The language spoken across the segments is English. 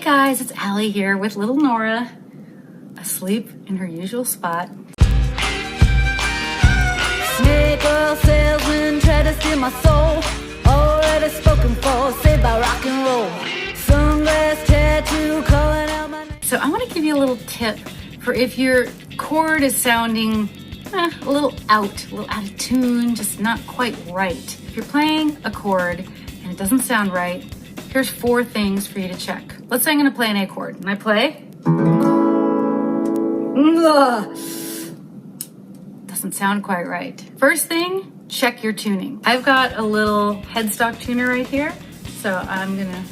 guys, it's Allie here with little Nora, asleep in her usual spot. Snake oil salesman try to steal my soul. Already spoken for, saved by rock and roll. Sunglass tattoo calling out my name. So I want to give you a little tip for if your chord is sounding a little out of tune, just not quite right. If you're playing a chord and it doesn't sound right, here's 4 things for you to check. Let's say I'm going to play an A chord, and I play. Doesn't sound quite right. First thing, check your tuning. I've got a little headstock tuner right here, so I'm going to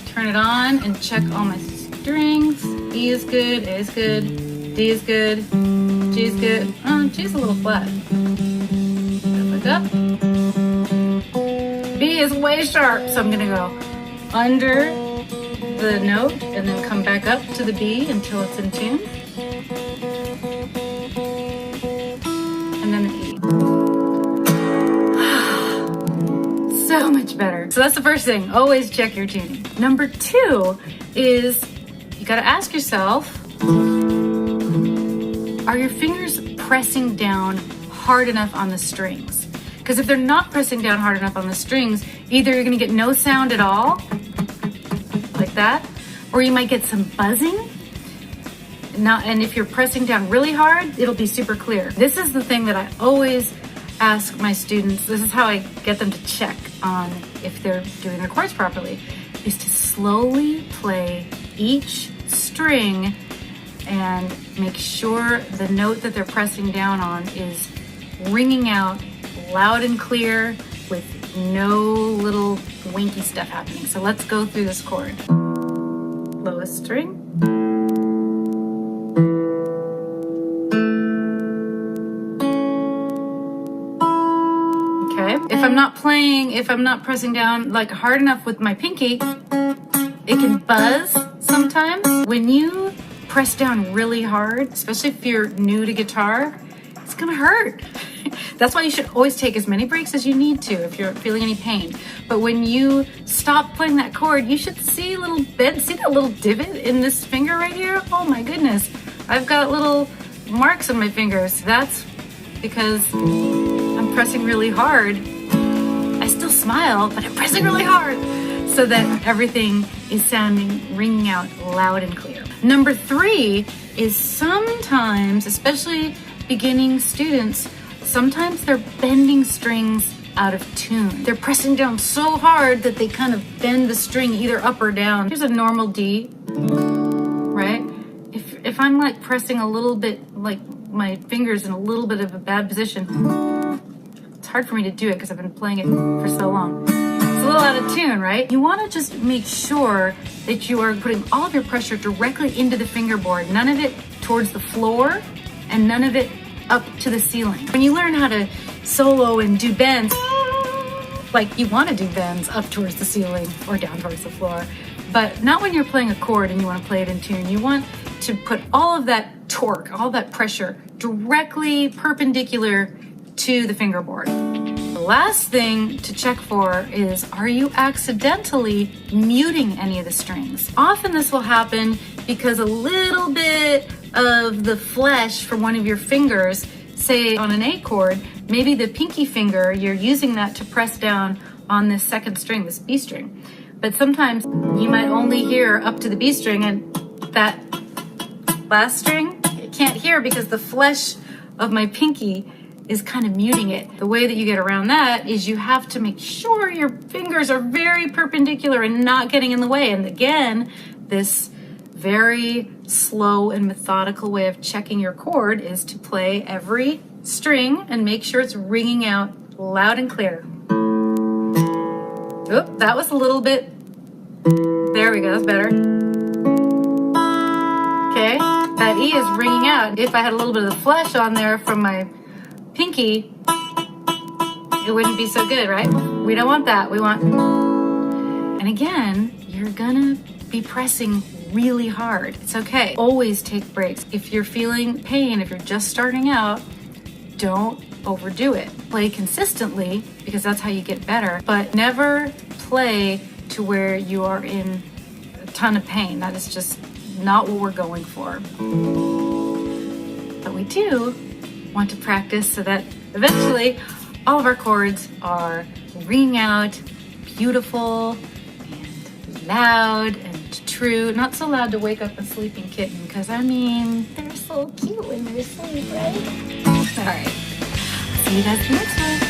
turn it on and check all my strings. E is good, A is good, D is good, G is good. G is a little flat. Look up. B is way sharp, so I'm going to go under the note and then come back up to the B until it's in tune. And then the E. So much better. So that's the first thing. Always check your tuning. Number 2 is you got to ask yourself, are your fingers pressing down hard enough on the strings? Because if they're not pressing down hard enough on the strings, either you're going to get no sound at all, like that, or you might get some buzzing. And if you're pressing down really hard, it'll be super clear. This is the thing that I always ask my students. This is how I get them to check on if they're doing their chords properly, is to slowly play each string and make sure the note that they're pressing down on is ringing out loud and clear with no little winky stuff happening. So let's go through this chord. Lowest string. Okay. If I'm not pressing down like hard enough with my pinky, it can buzz sometimes. When you press down really hard, especially if you're new to guitar, it's gonna hurt. That's why you should always take as many breaks as you need to if you're feeling any pain. But when you stop playing that chord, you should see a little bend. See that little divot in this finger right here? Oh my goodness. I've got little marks on my fingers. That's because I'm pressing really hard. I still smile, but I'm pressing really hard so that everything is ringing out loud and clear. Number 3 is sometimes, especially beginning students, sometimes they're bending strings out of tune. They're pressing down so hard that they kind of bend the string either up or down. Here's a normal D, right? If I'm like pressing a little bit, like my fingers in a little bit of a bad position, it's hard for me to do it because I've been playing it for so long. It's a little out of tune, right? You want to just make sure that you are putting all of your pressure directly into the fingerboard, none of it towards the floor and none of it up to the ceiling. When you learn how to solo and do bends, like you want to do bends up towards the ceiling or down towards the floor, but not when you're playing a chord and you want to play it in tune. You want to put all of that torque, all that pressure directly perpendicular to the fingerboard. The last thing to check for is, are you accidentally muting any of the strings? Often this will happen because a little bit of the flesh from one of your fingers, say on an A chord, maybe the pinky finger, you're using that to press down on this second string, this B string. But sometimes you might only hear up to the B string, and that last string, you can't hear because the flesh of my pinky is kind of muting it. The way that you get around that is you have to make sure your fingers are very perpendicular and not getting in the way. And again, this very slow and methodical way of checking your chord is to play every string and make sure it's ringing out loud and clear. Oop, that was a little bit, there we go, that's better. Okay, that E is ringing out. If I had a little bit of the flesh on there from my pinky, it wouldn't be so good, right? We don't want that. We want, and again, you're gonna be pressing really hard. It's okay. Always take breaks. If you're feeling pain, if you're just starting out, don't overdo it. Play consistently because that's how you get better, but never play to where you are in ton of pain. That is just not what we're going for. But we do want to practice so that eventually all of our chords are ringing out beautiful and loud and true. Not so loud to wake up a sleeping kitten, because I mean, they're so cute when they're asleep, right? All right. See you guys next time.